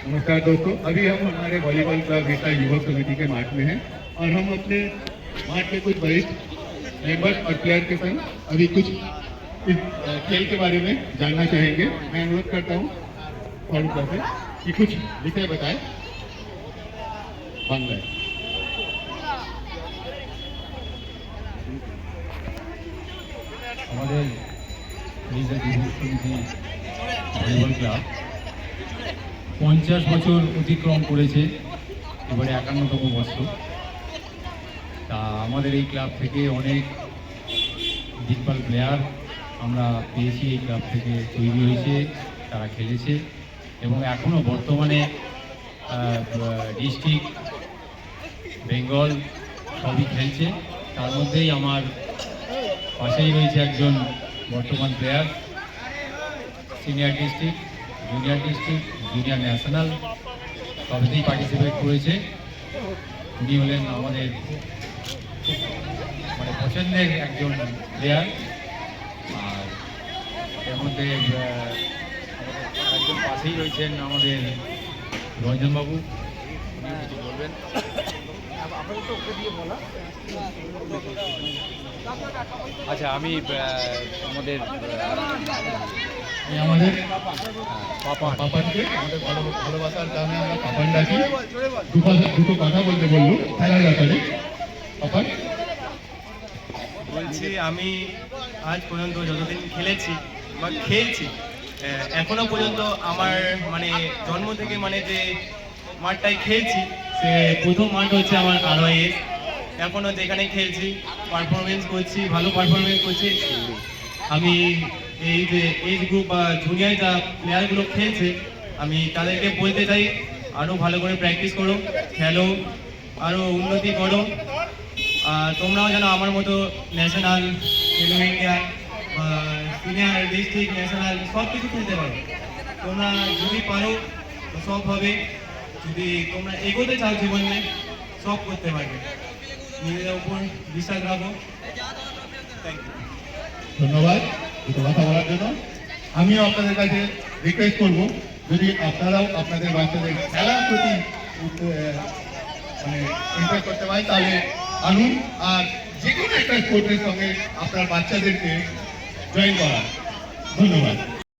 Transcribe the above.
नमस्कार दोस्तों, अभी हम हमारे वॉलीबॉल क्लब हिस्सा युवक समिति के मार्च में हैं और हम अपने मार्च के कुछ वरिष्ठ मेंबर्स और प्लेयर के संग अभी कुछ इस खेल के बारे में जानना चाहेंगे। मैं अनुरोध करता हूँ फारूक से कि कुछ विषय बताएं। बांग्ला আমাদের এই যে যুবক সমিতি ভলিবল ক্লাব 50 বছর অতিক্রম করেছে, এবারে 51তম বছর। তা আমাদের এই ক্লাব থেকে অনেক দিকপাল প্লেয়ার আমরা পেয়েছি, এই ক্লাব থেকে তৈরি হয়েছে, তারা খেলেছে এবং এখনও বর্তমানে ডিস্ট্রিক্ট বেঙ্গল সবই খেলছে। তার মধ্যেই আমার পাশেই রয়েছে একজন বর্তমান player, senior district, junior district, junior national সবতেই পার্টিসিপেট করেছে। উনি হলেন আমাদের মানে পছন্দের একজন প্লেয়ার। আর এর মধ্যে একজন পাশেই রয়েছেন আমাদের রঞ্জনবাবু, উনি কিছু বলবেন। আচ্ছা, আমি আমাদের পাপানকে আমাদের ভালোবাসার কারণে আমরা পাপান ডাকি। দুটো কথা বলতে বললো খেলার ব্যাপারে। পাপান বলছি, আমি আজ পর্যন্ত যতদিন খেলেছি বা খেলছি এখনো পর্যন্ত আমার মানে জন্ম থেকে মানে যে মাঠটায় খেলছি সে প্রথম মাঠ হচ্ছে আমার RYS। এখনও যেখানে খেলছি পারফরমেন্স করছি, ভালো পারফরমেন্স করছি। আমি এই যে এজ গ্রুপ বা জুনিয়র যা প্লেয়ারগুলো খেলছে আমি তাদেরকে বলতে চাই আরও ভালো করে প্র্যাকটিস করো, খেলো, আরও উন্নতি করো। তোমরাও যেন আমার মতো ন্যাশনাল, খেলো ইন্ডিয়া বা সিনিয়র ডিস্ট্রিক্ট, ন্যাশনাল সব কিছু খেলতে পারো। তোমরা যদি পারো তো সব হবে। যদি তোমরা এগোতে চাও জীবনে সব করতে পারবে। নিজেদের উপর বিশ্বাস রাখো। Thank you. ধন্যবাদ দুটো কথা বলার জন্য। আমিও আপনাদের কাছে রিকোয়েস্ট করবো, যদি আপনারাও আপনাদের বাচ্চাদের খেলার প্রতি মানে ইন্টারেস্ট করতে পারেন তাহলে আনুন, আর যে কোনো একটা স্পোর্টের সঙ্গে আপনার বাচ্চাদেরকে জয়েন করা। ধন্যবাদ।